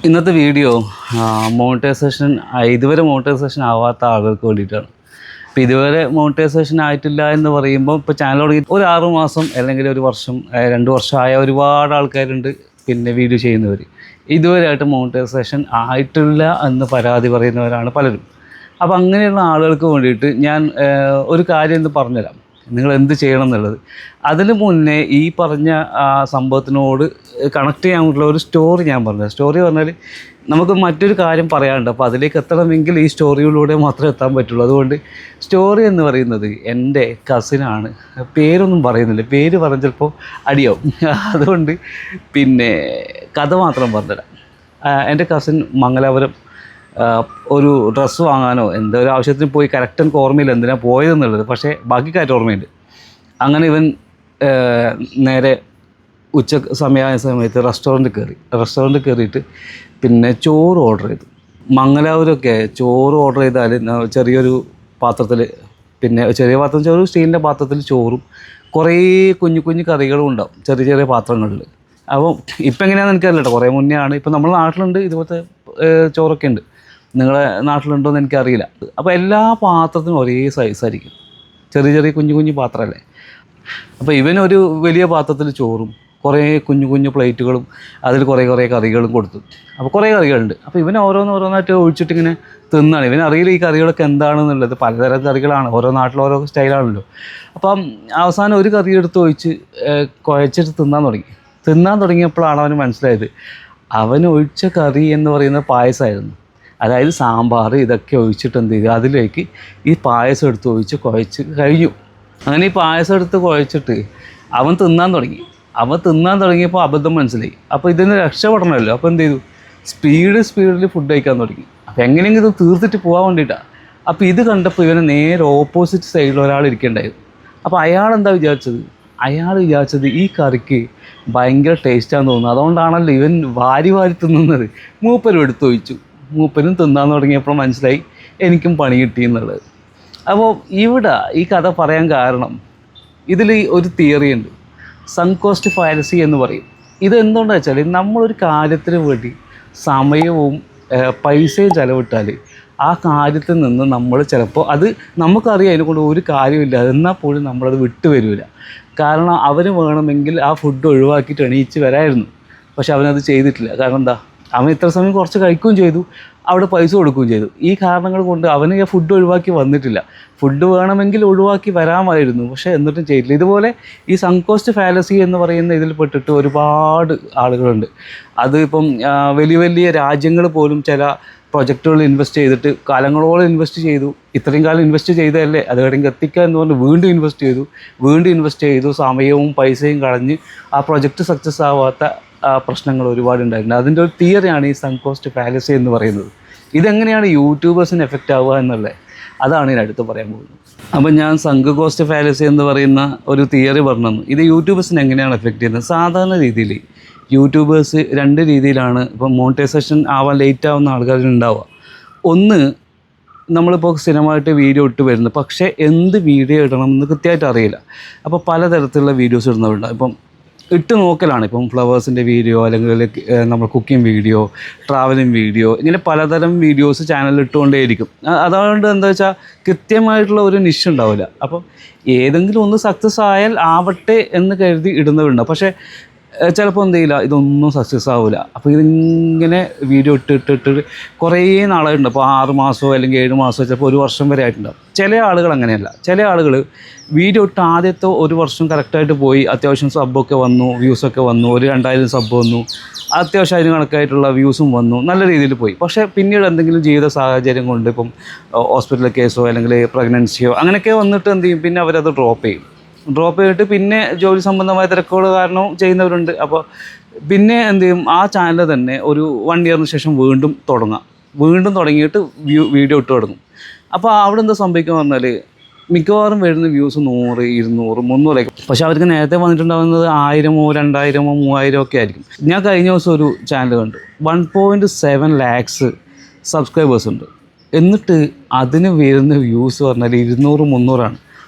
ഇന്നത്തെ video monetisation ഇതുവരെ monetisation ആവാത്ത ആളുകൾക്ക് വേണ്ടിയിട്ടാണ്. ഇപ്പോൾ ഇതുവരെ മോണിറ്റൈസേഷൻ ആയിട്ടില്ല എന്ന് പറയുമ്പോൾ ഇപ്പോൾ ചാനൽ തുടങ്ങി ഒരു 6 മാസം അല്ലെങ്കിൽ ഒരു വർഷം 2 വർഷമായ ഒരുപാട് ആൾക്കാരുണ്ട്. പിന്നെ വീഡിയോ ചെയ്യുന്നവർ ഇതുവരെയായിട്ട് മോണിറ്റൈസേഷൻ ആയിട്ടില്ല എന്ന് പരാതി പറയുന്നവരാണ് പലരും. അപ്പോൾ അങ്ങനെയുള്ള ആളുകൾക്ക് വേണ്ടിയിട്ട് ഞാൻ ഒരു കാര്യം എന്ന് പറഞ്ഞുതരാം, നിങ്ങൾ എന്ത് ചെയ്യണം എന്നുള്ളത്. അതിന് മുന്നേ ഈ പറഞ്ഞ സംഭവത്തിനോട് കണക്ട് ചെയ്യാനുള്ള ഒരു സ്റ്റോറി ഞാൻ പറഞ്ഞത്. സ്റ്റോറി പറഞ്ഞാൽ നമുക്ക് മറ്റൊരു കാര്യം പറയാനുണ്ട്, അപ്പോൾ അതിലേക്ക് എത്തണമെങ്കിൽ ഈ സ്റ്റോറിയിലൂടെ മാത്രമേ എത്താൻ പറ്റുള്ളൂ. അതുകൊണ്ട് സ്റ്റോറി എന്ന് പറയുന്നത് എൻ്റെ കസിനാണ്. പേരൊന്നും പറയുന്നില്ല, പേര് പറഞ്ഞാൽ ചിലപ്പോൾ അടിയാവും. അതുകൊണ്ട് പിന്നെ കഥ മാത്രം പറഞ്ഞുതരാം. എൻ്റെ കസിൻ മംഗലാപുരം ഒരു ഡ്രസ്സ് വാങ്ങാനോ എന്തോ ഒരു ആവശ്യത്തിന് പോയി. കറക്റ്റ് എനിക്ക് ഓർമ്മയില്ല എന്തിനാണ് പോയതെന്നുള്ളത്, പക്ഷേ ബാക്കി കാര്യം ഓർമ്മയുണ്ട്. അങ്ങനെ ഇവൻ നേരെ ഉച്ച സമയമായ സമയത്ത് റെസ്റ്റോറൻറ്റ് കയറിയിട്ട് പിന്നെ ചോറ് ഓർഡർ ചെയ്തു. മംഗലാപുരമൊക്കെ ചോറ് ഓർഡർ ചെയ്താൽ ചെറിയൊരു പാത്രത്തിൽ, പിന്നെ ചെറിയ പാത്രം ചോറ്, സ്റ്റീലിൻ്റെ പാത്രത്തിൽ ചോറും കുറേ കുഞ്ഞു കുഞ്ഞു കറികളും ഉണ്ടാവും ചെറിയ ചെറിയ പാത്രങ്ങളിൽ. അപ്പോൾ ഇപ്പം എങ്ങനെയാണെന്ന് എനിക്കറിയില്ല കേട്ടോ, കുറേ മുന്നേ ആണ്. ഇപ്പം നമ്മുടെ നാട്ടിലുണ്ട് ഇതുപോലത്തെ ചോറൊക്കെ ഉണ്ട്, നിങ്ങളെ നാട്ടിലുണ്ടോ എന്ന് എനിക്കറിയില്ല. അപ്പോൾ എല്ലാ പാത്രത്തിനും ഒരേ സൈസായിരിക്കും, ചെറിയ ചെറിയ കുഞ്ഞു കുഞ്ഞു പാത്രമല്ലേ. അപ്പോൾ ഇവനൊരു വലിയ പാത്രത്തിൽ ചോറും കുറേ കുഞ്ഞു കുഞ്ഞു പ്ലേറ്റുകളും അതിൽ കുറേ കറികളും കൊടുത്തു. അപ്പോൾ കുറേ കറികളുണ്ട്. അപ്പോൾ ഇവൻ ഓരോന്നായിട്ട് ഒഴിച്ചിട്ട് ഇങ്ങനെ തിന്നാണ്. ഇവനറിയില്ല ഈ കറികളൊക്കെ എന്താണെന്നുള്ളത്. പലതരം കറികളാണ്, ഓരോ നാട്ടിൽ ഓരോ സ്റ്റൈലാണല്ലോ. അപ്പം അവസാനം ഒരു കറി എടുത്ത് ഒഴിച്ച് കുഴച്ചിട്ട് തിന്നാൻ തുടങ്ങിയപ്പോഴാണ് അവന് മനസ്സിലായത് അവൻ ഒഴിച്ച കറി എന്ന് പറയുന്നത് പായസമായിരുന്നു. അതായത് സാമ്പാർ ഇതൊക്കെ ഒഴിച്ചിട്ട് എന്ത് ചെയ്തു, അതിലേക്ക് ഈ പായസം എടുത്ത് ഒഴിച്ച് കുഴച്ച് കഴിഞ്ഞു. അങ്ങനെ ഈ പായസം എടുത്ത് കുഴച്ചിട്ട് അവൻ തിന്നാൻ തുടങ്ങിയപ്പോൾ അബദ്ധം മനസ്സിലായി. അപ്പോൾ ഇതിന് രക്ഷപ്പെടണമല്ലോ. അപ്പോൾ എന്ത് ചെയ്തു, സ്പീഡിൽ ഫുഡ് കഴിക്കാൻ തുടങ്ങി. അപ്പോൾ എങ്ങനെയെങ്കിലും ഇത് തീർത്തിട്ട് പോകാൻ വേണ്ടിയിട്ടാണ്. അപ്പോൾ ഇത് കണ്ടപ്പോൾ ഇവന് നേരെ ഓപ്പോസിറ്റ് സൈഡിൽ ഒരാൾ ഇരിക്കേണ്ടായിരുന്നു. അപ്പോൾ അയാൾ വിചാരിച്ചത് ഈ കറിക്ക് ഭയങ്കര ടേസ്റ്റാന്ന് തോന്നുന്നു, അതുകൊണ്ടാണല്ലോ ഇവൻ വാരി തിന്നുന്നത്. മൂപ്പരും എടുത്തൊഴിച്ചു. മൂപ്പരും തിന്നാൻ തുടങ്ങിയപ്പോൾ മനസ്സിലായി എനിക്കും പണി കിട്ടി എന്നുള്ളത്. അപ്പോൾ ഇവിടെ ഈ കഥ പറയാൻ കാരണം, ഇതിൽ ഒരു തിയറി ഉണ്ട്, സങ്ക് കോസ്റ്റ് ഫാലസി എന്ന് പറയും. ഇത് എന്തുകൊണ്ടാണെന്ന് വെച്ചാൽ നമ്മളൊരു കാര്യത്തിന് വേണ്ടി സമയവും പൈസയും ചിലവിട്ടാൽ ആ കാര്യത്തിൽ നിന്ന് നമ്മൾ ചിലപ്പോൾ അത് നമുക്കറിയാം അതിനെക്കൊണ്ട് ഒരു കാര്യമില്ല, എന്നാൽ പോലും നമ്മളത് വിട്ടു വരില്ല. കാരണം അവന് വേണമെങ്കിൽ ആ ഫുഡ് ഒഴിവാക്കിയിട്ട് എണീച്ച് വരായിരുന്നു, പക്ഷെ അവനത് ചെയ്തിട്ടില്ല. കാരണം എന്താ, അവൻ ഇത്ര സമയം കുറച്ച് കഴിക്കുകയും ചെയ്തു, അവിടെ പൈസ കൊടുക്കുകയും ചെയ്തു. ഈ കാരണങ്ങൾ കൊണ്ട് അവന് ആ ഫുഡ് ഒഴിവാക്കി വന്നിട്ടില്ല. ഫുഡ് വേണമെങ്കിൽ ഒഴിവാക്കി വരാമായിരുന്നു, പക്ഷേ എന്നിട്ടും ചെയ്തില്ല. ഇതുപോലെ ഈ സങ്ക് കോസ്റ്റ് ഫാലസി എന്ന് പറയുന്ന ഇതിൽ പെട്ടിട്ട് ഒരുപാട് ആളുകളുണ്ട്. അത് ഇപ്പം വലിയ വലിയ രാജ്യങ്ങൾ പോലും ചില പ്രൊജക്റ്റുകളിൽ ഇൻവെസ്റ്റ് ചെയ്തിട്ട് കാലങ്ങളോളം ഇൻവെസ്റ്റ് ചെയ്തു. ഇത്രയും കാലം ഇൻവെസ്റ്റ് ചെയ്തതല്ലേ അത് എവിടെയെങ്കിലും എത്തിക്കുക എന്ന് പറഞ്ഞ് വീണ്ടും ഇൻവെസ്റ്റ് ചെയ്തു, സമയവും പൈസയും കളഞ്ഞ് ആ പ്രൊജക്റ്റ് സക്സസ് ആവാത്ത പ്രശ്നങ്ങൾ ഒരുപാടുണ്ടായിട്ടുണ്ട്. അതിൻ്റെ ഒരു തിയറിയാണ് ഈ സങ്ക് കോസ്റ്റ് ഫാലസി എന്ന് പറയുന്നത്. ഇതെങ്ങനെയാണ് യൂട്യൂബേഴ്സിന് എഫക്റ്റ് ആവുക എന്നുള്ളത്, അതാണ് ഇതിനടുത്ത് പറയാൻ പോകുന്നത്. അപ്പം ഞാൻ സങ്ക് കോസ്റ്റ് ഫാലസി എന്ന് പറയുന്ന ഒരു തിയറി പറഞ്ഞു. ഇത് യൂട്യൂബേഴ്സിന് എങ്ങനെയാണ് എഫക്റ്റ് ചെയ്യുന്നത്? സാധാരണ രീതിയിൽ യൂട്യൂബേഴ്സ് 2 രീതിയിലാണ് ഇപ്പം മോണിറ്റൈസേഷൻ ആവാൻ ലേറ്റ് ആവുന്ന ആൾക്കാരുണ്ടാവുക. ഒന്ന്, നമ്മളിപ്പോൾ സ്ഥിരമായിട്ട് വീഡിയോ ഇട്ട് വരുന്നത്, പക്ഷേ എന്ത് വീഡിയോ ഇടണം എന്ന് കൃത്യമായിട്ട് അറിയില്ല. അപ്പോൾ പലതരത്തിലുള്ള വീഡിയോസ് ഇടുന്നവരുണ്ടാവും. ഇപ്പം ഇട്ട് നോക്കലാണ്. ഇപ്പം ഫ്ലവേഴ്സിൻ്റെ വീഡിയോ, അല്ലെങ്കിൽ നമ്മൾ കുക്കിംഗ് വീഡിയോ, ട്രാവലിംഗ് വീഡിയോ, ഇങ്ങനെ പലതരം വീഡിയോസ് ചാനലിൽ ഇട്ടുകൊണ്ടേയിരിക്കും. അതുകൊണ്ട് എന്താ വെച്ചാൽ കൃത്യമായിട്ടുള്ള ഒരു നിഷ് ഉണ്ടാവില്ല. അപ്പം ഏതെങ്കിലും ഒന്ന് സക്സസ് ആയാൽ ആവട്ടെ എന്ന് കരുതി ഇടുന്നവരുണ്ടാവും. പക്ഷേ ചിലപ്പോൾ എന്ത് ചെയ്യില്ല, ഇതൊന്നും സക്സസ് ആവില്ല. അപ്പോൾ ഇതിങ്ങനെ വീഡിയോ ഇട്ടിട്ട് കുറേ നാളുണ്ട്. അപ്പോൾ 6 മാസമോ അല്ലെങ്കിൽ 7 മാസമോ ചിലപ്പോൾ 1 വർഷം വരെ ആയിട്ടുണ്ടാവും. ചില ആളുകൾ അങ്ങനെയല്ല. ചില ആളുകൾ വീഡിയോ ഇട്ട് ആദ്യത്തെ 1 വർഷം കറക്റ്റായിട്ട് പോയി, അത്യാവശ്യം സബ്ബൊക്കെ വന്നു, വ്യൂസൊക്കെ വന്നു, ഒരു 2000 സബ്ബ് വന്നു, അത്യാവശ്യം അതിന് കണക്കായിട്ടുള്ള വ്യൂസും വന്നു, നല്ല രീതിയിൽ പോയി. പക്ഷേ പിന്നീട് എന്തെങ്കിലും ജീവിത സാഹചര്യം കൊണ്ട്, ഇപ്പം ഹോസ്പിറ്റൽ കേസോ അല്ലെങ്കിൽ പ്രഗ്നൻസിയോ അങ്ങനെയൊക്കെ വന്നിട്ട് എന്ത് ചെയ്യും, പിന്നെ അവരത് ഡ്രോപ്പ് ചെയ്തിട്ട് പിന്നെ ജോലി സംബന്ധമായ തിരക്കുകൾ കാരണം ചെയ്യുന്നവരുണ്ട്. അപ്പോൾ പിന്നെ എന്ത് ചെയ്യും, ആ ചാനൽ തന്നെ ഒരു 1 ഇയറിന് ശേഷം വീണ്ടും തുടങ്ങിയിട്ട് വീഡിയോ ഇട്ട് തുടങ്ങും. അപ്പോൾ അവിടെ എന്താ സംഭവിക്കുക പറഞ്ഞാൽ മിക്കവാറും വരുന്ന വ്യൂസ് 100, 200, 300. പക്ഷേ അവർക്ക് നേരത്തെ വന്നിട്ടുണ്ടാകുന്നത് 1000, 2000, 3000 ഒക്കെ ആയിരിക്കും. ഞാൻ കഴിഞ്ഞ ദിവസം ഒരു ചാനൽ കണ്ടു, 1.7 lakhs സബ്സ്ക്രൈബേഴ്സ് ഉണ്ട്. എന്നിട്ട് അതിന് വരുന്ന വ്യൂസ് പറഞ്ഞാൽ 200, 300 ആണ്.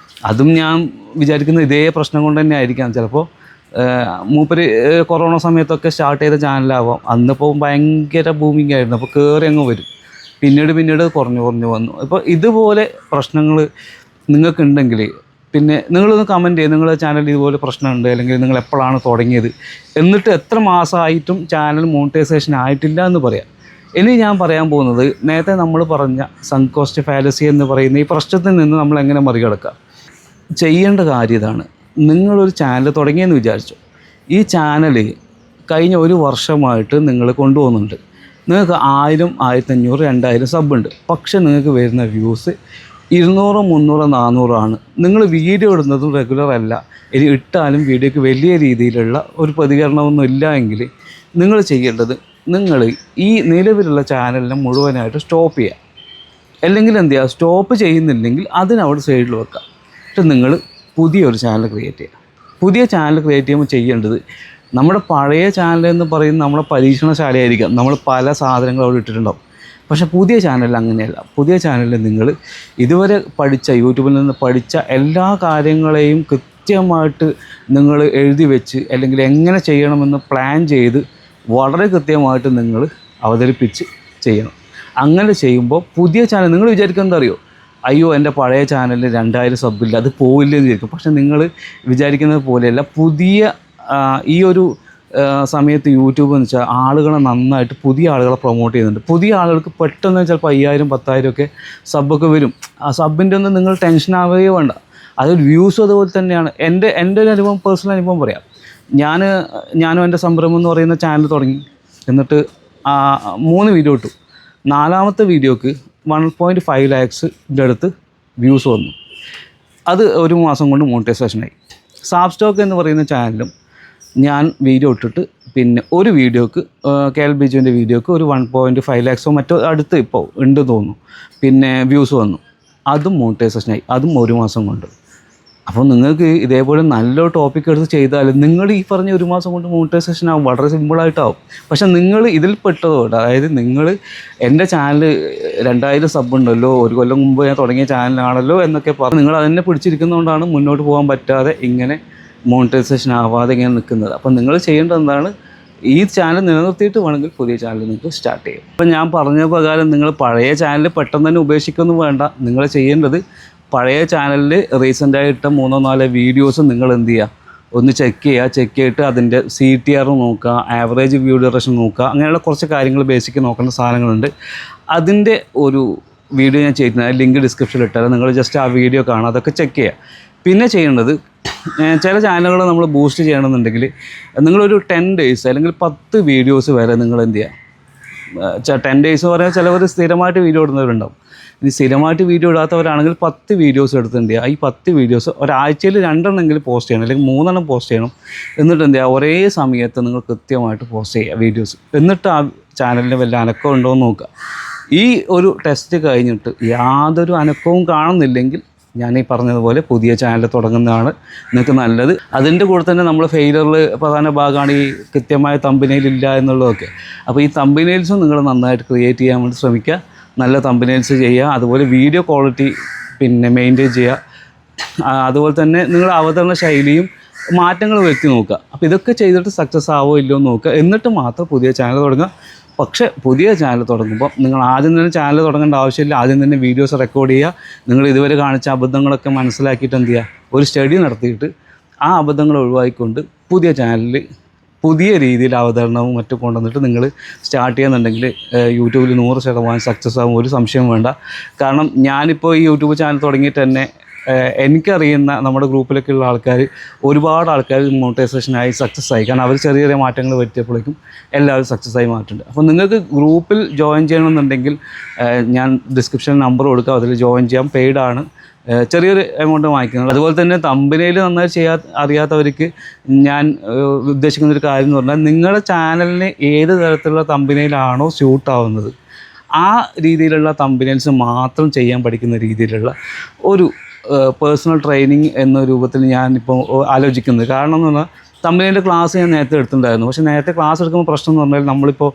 അതും ഞാൻ വിചാരിക്കുന്നത് ഇതേ പ്രശ്നം കൊണ്ട് തന്നെ ആയിരിക്കാം. ചിലപ്പോൾ മൂപ്പര് കൊറോണ സമയത്തൊക്കെ സ്റ്റാർട്ട് ചെയ്ത ചാനലാവാം. അന്നിപ്പോൾ ഭയങ്കര ബൂമിങ് ആയിരുന്നു. അപ്പോൾ കയറി അങ്ങ് വരും. പിന്നീട് കുറഞ്ഞു വന്നു. അപ്പോൾ ഇതുപോലെ പ്രശ്നങ്ങൾ നിങ്ങൾക്കുണ്ടെങ്കിൽ പിന്നെ നിങ്ങളൊന്ന് കമൻറ്റ് ചെയ്യും. നിങ്ങളുടെ ചാനൽ ഇതുപോലെ പ്രശ്നമുണ്ട്, അല്ലെങ്കിൽ നിങ്ങൾ എപ്പോഴാണ് തുടങ്ങിയത്, എന്നിട്ട് എത്ര മാസമായിട്ടും ചാനൽ മോണിറ്റൈസേഷൻ ആയിട്ടില്ല എന്ന് പറയാം. ഇനി ഞാൻ പറയാൻ പോകുന്നത് നേരത്തെ നമ്മൾ പറഞ്ഞ സങ്ക് കോസ്റ്റ് ഫാലസി എന്ന് പറയുന്ന ഈ പ്രശ്നത്തിൽ നിന്ന് നമ്മൾ എങ്ങനെ മറികടക്കാം. ചെയ്യേണ്ട കാര്യം ഇതാണ്. നിങ്ങളൊരു ചാനൽ തുടങ്ങിയെന്ന് വിചാരിച്ചു. ഈ ചാനൽ കഴിഞ്ഞ ഒരു വർഷമായിട്ട് നിങ്ങൾ കൊണ്ടുപോകുന്നുണ്ട്. നിങ്ങൾക്ക് 1000, 1500, 2000 സബ്ബുണ്ട്. പക്ഷേ നിങ്ങൾക്ക് വരുന്ന വ്യൂസ് 200, 300, 400 ആണ്. നിങ്ങൾ വീഡിയോ ഇടുന്നതും റെഗുലർ അല്ല. ഇനി ഇട്ടാലും വീഡിയോയ്ക്ക് വലിയ രീതിയിലുള്ള ഒരു പ്രതികരണമൊന്നും ഇല്ല എങ്കിൽ നിങ്ങൾ ചെയ്യേണ്ടത്, നിങ്ങൾ ഈ നിലവിലുള്ള ചാനലിനെ മുഴുവനായിട്ട് സ്റ്റോപ്പ് ചെയ്യുക. അല്ലെങ്കിൽ എന്ത് ചെയ്യുക, സ്റ്റോപ്പ് ചെയ്യുന്നില്ലെങ്കിൽ അതിനവിടെ സൈഡിൽ വെക്കുക. എന്നിട്ട് നിങ്ങൾ പുതിയൊരു ചാനൽ ക്രിയേറ്റ് ചെയ്യുക. പുതിയ ചാനൽ ക്രിയേറ്റ് ചെയ്യുമ്പോൾ ചെയ്യേണ്ടത്, നമ്മുടെ പഴയ ചാനൽ എന്ന് പറയുന്നത് നമ്മുടെ പരീക്ഷണശാലയായിരിക്കാം. നമ്മൾ പല സാധനങ്ങൾ അവിടെ ഇട്ടിട്ടുണ്ടാവും. പക്ഷേ പുതിയ ചാനലിൽ അങ്ങനെയല്ല. പുതിയ ചാനലിൽ നിങ്ങൾ ഇതുവരെ പഠിച്ച, യൂട്യൂബിൽ നിന്ന് പഠിച്ച എല്ലാ കാര്യങ്ങളെയും കൃത്യമായിട്ട് നിങ്ങൾ എഴുതി വെച്ച്, അല്ലെങ്കിൽ എങ്ങനെ ചെയ്യണമെന്ന് പ്ലാൻ ചെയ്ത് വളരെ കൃത്യമായിട്ട് നിങ്ങൾ അവതരിപ്പിച്ച് ചെയ്യണം. അങ്ങനെ ചെയ്യുമ്പോൾ പുതിയ ചാനൽ, നിങ്ങൾ വിചാരിക്കുന്നത് എന്താ അറിയോ, അയ്യോ എൻ്റെ പഴയ ചാനലിൽ 2000 സബ്ബില്ല, അത് പോവില്ലെന്ന് വിചാരിക്കും. പക്ഷെ നിങ്ങൾ വിചാരിക്കുന്നത് പോലെയല്ല. പുതിയ ഈ ഒരു സമയത്ത് യൂട്യൂബ് എന്ന് വെച്ചാൽ ആളുകളെ നന്നായിട്ട് പുതിയ ആളുകളെ പ്രൊമോട്ട് ചെയ്യുന്നുണ്ട്. പുതിയ ആളുകൾക്ക് പെട്ടെന്ന് ചിലപ്പോൾ 5000, 10,000 ഒക്കെ സബ്ബൊക്കെ വരും. ആ സബ്ബിൻ്റെ ഒന്നും നിങ്ങൾ ടെൻഷൻ ആവുകയോ വേണ്ട. അതിൽ വ്യൂസും അതുപോലെ തന്നെയാണ്. എൻ്റെ ഒരു അനുഭവം, പേഴ്സണൽ അനുഭവം പറയാം. ഞാനും എൻ്റെ സംരംഭം എന്ന് പറയുന്ന ചാനൽ തുടങ്ങി. എന്നിട്ട് 3 വീഡിയോ ഇട്ടു. 4ാമത്തെ വീഡിയോക്ക് 1.5 lakhs അടുത്ത് വ്യൂസ് വന്നു. അത് ഒരു മാസം കൊണ്ട് മോണിറ്റൈസേഷനായി. സാബ്സ്റ്റോക്ക് എന്ന് പറയുന്ന ചാനലും ഞാൻ വീഡിയോ ഇട്ടിട്ട് പിന്നെ ഒരു വീഡിയോക്ക് KL ബിജുവിൻ്റെ വീഡിയോക്ക് ഒരു 1.5 lakhs മറ്റോ അടുത്ത് ഇപ്പോൾ ഉണ്ട് തോന്നുന്നു. പിന്നെ വ്യൂസ് വന്നു. അതും മോണിറ്റൈസേഷനായി. അതും ഒരു മാസം കൊണ്ട്. അപ്പോൾ നിങ്ങൾക്ക് ഇതേപോലെ നല്ലൊരു ടോപ്പിക് എടുത്ത് ചെയ്താൽ നിങ്ങൾ ഈ പറഞ്ഞ ഒരു മാസം കൊണ്ട് മോണിറ്റൈസേഷൻ ആവും. വളരെ സിമ്പിളായിട്ടാവും. പക്ഷേ നിങ്ങൾ ഇതിൽ പെട്ടതുകൊണ്ട്, അതായത് നിങ്ങൾ എൻ്റെ ചാനൽ 2000 സബ് ഉണ്ടല്ലോ, ഒരു കൊല്ലം മുമ്പ് ഞാൻ തുടങ്ങിയ ചാനലാണല്ലോ എന്നൊക്കെ പറഞ്ഞ് നിങ്ങൾ അതിനെ പിടിച്ചിരിക്കുന്നതുകൊണ്ടാണ് മുന്നോട്ട് പോകാൻ പറ്റാതെ ഇങ്ങനെ മോണിറ്റൈസേഷൻ ആവാതെ ഇങ്ങനെ നിൽക്കുന്നത്. അപ്പം നിങ്ങൾ ചെയ്യേണ്ടത് എന്താണ്, ഈ ചാനൽ നിലനിർത്തിയിട്ട് വേണമെങ്കിൽ പുതിയ ചാനൽ നിങ്ങൾക്ക് സ്റ്റാർട്ട് ചെയ്യും. അപ്പം ഞാൻ പറഞ്ഞ പ്രകാരം നിങ്ങൾ പഴയ ചാനൽ പെട്ടെന്ന് തന്നെ ഉപേക്ഷിക്കൊന്നും വേണ്ട. നിങ്ങൾ ചെയ്യേണ്ടത്, പഴയ ചാനലിൽ റീസെൻ്റായിട്ട് 3-4 വീഡിയോസ് നിങ്ങൾ എന്ത് ചെയ്യുക, ഒന്ന് ചെക്ക് ചെയ്തിട്ട് അതിൻ്റെ CTR നോക്കുക, ആവറേജ് വ്യൂ ഡ്യൂറേഷൻ നോക്കുക. അങ്ങനെയുള്ള കുറച്ച് കാര്യങ്ങൾ ബേസിക് നോക്കേണ്ട സാധനങ്ങളുണ്ട്. അതിൻ്റെ ഒരു വീഡിയോ ഞാൻ ചെയ്തിട്ടുണ്ട്. ലിങ്ക് ഡിസ്ക്രിപ്ഷനിൽ ഇട്ടാൽ നിങ്ങൾ ജസ്റ്റ് ആ വീഡിയോ കാണുക, അതൊക്കെ ചെക്ക് ചെയ്യുക. പിന്നെ ചെയ്യേണ്ടത്, ചില ചാനലുകൾ നമ്മൾ ബൂസ്റ്റ് ചെയ്യണമെന്നുണ്ടെങ്കിൽ നിങ്ങളൊരു 10 days അല്ലെങ്കിൽ 10 വീഡിയോസ് വരെ നിങ്ങൾ എന്ത് ചെയ്യുക. 10 days എന്ന് പറഞ്ഞാൽ ചിലവർ സ്ഥിരമായിട്ട് വീഡിയോ ഇടുന്നവരുണ്ടാവും. ഇനി സ്ഥിരമായിട്ട് വീഡിയോ ഇടാത്തവരാണെങ്കിൽ 10 വീഡിയോസ് എടുത്ത് എന്ത് ചെയ്യുക, ഈ 10 വീഡിയോസ് ഒരാഴ്ചയിൽ 2 എണ്ണമെങ്കിലും പോസ്റ്റ് ചെയ്യണം, അല്ലെങ്കിൽ 3 എണ്ണം പോസ്റ്റ് ചെയ്യണം. എന്നിട്ട് എന്ത് ചെയ്യുക, ഒരേ സമയത്ത് നിങ്ങൾ കൃത്യമായിട്ട് പോസ്റ്റ് ചെയ്യുക വീഡിയോസ്. എന്നിട്ട് ആ ചാനലിന് വല്ല അനക്കം ഉണ്ടോ എന്ന് നോക്കുക. ഈ ഒരു ടെസ്റ്റ് കഴിഞ്ഞിട്ട് യാതൊരു അനക്കവും കാണുന്നില്ലെങ്കിൽ ഞാൻ ഈ പറഞ്ഞതുപോലെ പുതിയ ചാനൽ തുടങ്ങുന്നതാണ് നിങ്ങൾക്ക് നല്ലത്. അതിൻ്റെ കൂടെ തന്നെ നമ്മൾ ഫെയിലറിൽ പ്രധാന ഭാഗമാണ് ഈ കൃത്യമായ തമ്പനെയിൽ ഇല്ല എന്നുള്ളതൊക്കെ. അപ്പോൾ ഈ തമ്പനെയിൽസും നിങ്ങൾ നന്നായിട്ട് ക്രിയേറ്റ് ചെയ്യാൻ വേണ്ടി ശ്രമിക്കുക. നല്ല തമ്പനെയിൽസ് ചെയ്യുക. അതുപോലെ വീഡിയോ ക്വാളിറ്റി പിന്നെ മെയിൻറ്റെയിൻ ചെയ്യുക. അതുപോലെ തന്നെ നിങ്ങളുടെ അവതരണ ശൈലിയും മാറ്റങ്ങൾ വരുത്തി നോക്കുക. അപ്പോൾ ഇതൊക്കെ ചെയ്തിട്ട് സക്സസ് ആവോ ഇല്ലയോ എന്ന് നോക്കുക. എന്നിട്ട് മാത്രം പുതിയ ചാനൽ തുടങ്ങുക. പക്ഷേ പുതിയ ചാനൽ തുടങ്ങുമ്പോൾ നിങ്ങൾ ആദ്യം തന്നെ ചാനൽ തുടങ്ങേണ്ട ആവശ്യമില്ല. ആദ്യം തന്നെ വീഡിയോസ് റെക്കോർഡ് ചെയ്യുക. നിങ്ങൾ ഇതുവരെ കാണിച്ച അബദ്ധങ്ങളൊക്കെ മനസ്സിലാക്കിയിട്ട് എന്ത് ചെയ്യുക, ഒരു സ്റ്റഡി നടത്തിയിട്ട് ആ അബദ്ധങ്ങൾ ഒഴിവാക്കിക്കൊണ്ട് പുതിയ ചാനലിൽ പുതിയ രീതിയിൽ അവതരണവും മറ്റും കൊണ്ടുവന്നിട്ട് നിങ്ങൾ സ്റ്റാർട്ട് ചെയ്യുന്നുണ്ടെങ്കിൽ യൂട്യൂബിൽ 100% സക്സസ് ആകും. ഒരു സംശയം വേണ്ട. കാരണം ഞാനിപ്പോൾ ഈ യൂട്യൂബ് ചാനൽ തുടങ്ങിയിട്ട് തന്നെ എനിക്കറിയുന്ന നമ്മുടെ ഗ്രൂപ്പിലൊക്കെ ഉള്ള ആൾക്കാർ, ഒരുപാട് ആൾക്കാർ മോണിറ്റൈസേഷനായി സക്സസ് ആയി. കാരണം അവർ ചെറിയ ചെറിയ മാറ്റങ്ങൾ വരുത്തിയപ്പോഴേക്കും എല്ലാവരും സക്സസ് ആയി മാറ്റുന്നുണ്ട്. അപ്പോൾ നിങ്ങൾക്ക് ഗ്രൂപ്പിൽ ജോയിൻ ചെയ്യണമെന്നുണ്ടെങ്കിൽ ഞാൻ ഡിസ്ക്രിപ്ഷനിൽ നമ്പർ കൊടുക്കാം, അതിൽ ജോയിൻ ചെയ്യാം. പെയ്ഡാണ്, ചെറിയൊരു എമൗണ്ട് വാങ്ങിക്കുന്നത്. അതുപോലെ തന്നെ തമ്പനയിൽ നന്നായി അറിയാത്തവർക്ക് ഞാൻ ഉദ്ദേശിക്കുന്നൊരു കാര്യം എന്ന് പറഞ്ഞാൽ, നിങ്ങളുടെ ചാനലിന് ഏത് തരത്തിലുള്ള തമ്പനയിലാണോ സ്യൂട്ടാവുന്നത് ആ രീതിയിലുള്ള തമ്പനയിൽസ് മാത്രം ചെയ്യാൻ പഠിക്കുന്ന രീതിയിലുള്ള ഒരു പേഴ്സണൽ ട്രെയിനിങ് എന്ന രൂപത്തിൽ ഞാനിപ്പോൾ ആലോചിക്കുന്നത്. കാരണം എന്ന് പറഞ്ഞാൽ തമ്പനയിലെ ക്ലാസ് ഞാൻ നേരത്തെ എടുത്തിട്ടുണ്ടായിരുന്നു. പക്ഷേ നേരത്തെ ക്ലാസ് എടുക്കുമ്പോൾ പ്രശ്നം എന്ന് പറഞ്ഞാൽ നമ്മളിപ്പോൾ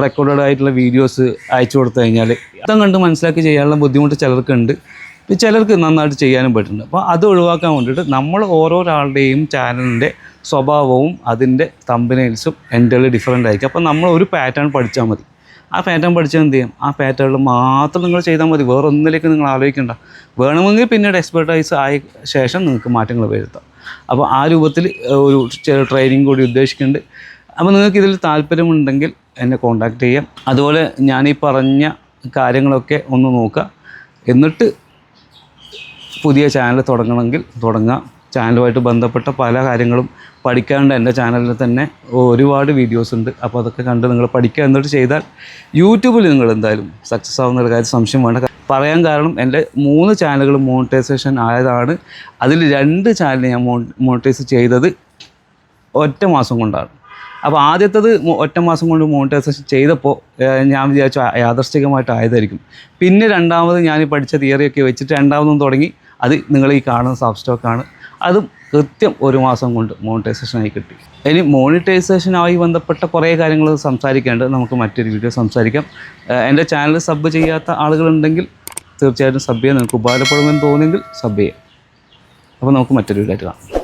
റെക്കോർഡഡ് ആയിട്ടുള്ള വീഡിയോസ് അയച്ചു കൊടുത്തു കഴിഞ്ഞാൽ അർത്ഥം കണ്ട് മനസ്സിലാക്കി ചെയ്യാനുള്ള ബുദ്ധിമുട്ട് ചിലർക്കുണ്ട്, ചിലർക്ക് നന്നായിട്ട് ചെയ്യാനും പറ്റുന്നുണ്ട്. അപ്പോൾ അത് ഒഴിവാക്കാൻ വേണ്ടിയിട്ട് നമ്മൾ ഓരോരാളുടെയും ചാനലിൻ്റെ സ്വഭാവവും അതിൻ്റെ തമ്പനെയിൽസും എൻ്റെ ഡിഫറൻ്റ് ആയിരിക്കും. അപ്പോൾ നമ്മൾ ഒരു പാറ്റേൺ പഠിച്ചാൽ മതി. ആ പാറ്റേൺ പഠിച്ചാൽ എന്ത് ചെയ്യും, ആ പാറ്റേണിൽ മാത്രം നിങ്ങൾ ചെയ്താൽ മതി, വേറെ ഒന്നിലേക്ക് നിങ്ങൾ ആലോചിക്കേണ്ട. വേണമെങ്കിൽ പിന്നീട് എക്സ്പെർട്ടൈസ് ആയ ശേഷം നിങ്ങൾക്ക് മാറ്റങ്ങൾ വരുത്താം. അപ്പോൾ ആ രൂപത്തിൽ ഒരു ചെറിയ ട്രെയിനിങ് കൂടി ഉദ്ദേശിക്കുന്നുണ്ട്. അപ്പോൾ നിങ്ങൾക്ക് ഇതിൽ താല്പര്യമുണ്ടെങ്കിൽ എന്നെ കോൺടാക്റ്റ് ചെയ്യാം. അതുപോലെ ഞാനീ പറഞ്ഞ കാര്യങ്ങളൊക്കെ ഒന്ന് നോക്കുക. എന്നിട്ട് പുതിയ ചാനൽ തുടങ്ങണമെങ്കിൽ തുടങ്ങാം. ചാനലുമായിട്ട് ബന്ധപ്പെട്ട പല കാര്യങ്ങളും പഠിക്കാണ്ട് എൻ്റെ ചാനലിൽ തന്നെ ഒരുപാട് വീഡിയോസ് ഉണ്ട്. അപ്പോൾ അതൊക്കെ കണ്ട് നിങ്ങൾ പഠിക്കുക. എന്നിട്ട് ചെയ്താൽ യൂട്യൂബിൽ നിങ്ങൾ എന്തായാലും സക്സസ് ആവുന്ന കാര്യം സംശയം വേണ്ട. പറയാൻ കാരണം എൻ്റെ 3 ചാനലുകൾ മോണിറ്റൈസേഷൻ ആയതാണ്. അതിൽ 2 ചാനൽ ഞാൻ മോണിറ്റൈസ് ചെയ്തത് ഒറ്റ മാസം കൊണ്ടാണ്. അപ്പോൾ ആദ്യത്തേത് ഒറ്റ മാസം കൊണ്ട് മോണിറ്റൈസേഷൻ ചെയ്തപ്പോൾ ഞാൻ വിചാരിച്ചു യാദൃശ്ചികമായിട്ട് ആയതായിരിക്കും. പിന്നെ രണ്ടാമത് ഞാൻ പഠിച്ച തിയറിയൊക്കെ വെച്ചിട്ട് രണ്ടാമതും തുടങ്ങി. അത് നിങ്ങൾ ഈ കാണുന്ന സബ്സ്റ്റോക്കാണ്. അതും കൃത്യം 1 മാസം കൊണ്ട് മോണിറ്റൈസേഷനായി കിട്ടി. ഇനി മോണിറ്റൈസേഷനായി ബന്ധപ്പെട്ട കുറേ കാര്യങ്ങൾ സംസാരിക്കേണ്ടത് നമുക്ക് മറ്റൊരു വീഡിയോ സംസാരിക്കാം. എൻ്റെ ചാനൽ സബ് ചെയ്യാത്ത ആളുകളുണ്ടെങ്കിൽ തീർച്ചയായിട്ടും സബ് ചെയ്യാൻ നിങ്ങൾക്ക് ഉപകാരപ്പെടുമെന്ന് തോന്നുമെങ്കിൽ സബ് ചെയ്യാം. അപ്പോൾ നമുക്ക് മറ്റൊരു വീഡിയോ ആയിട്ട് കാണാം.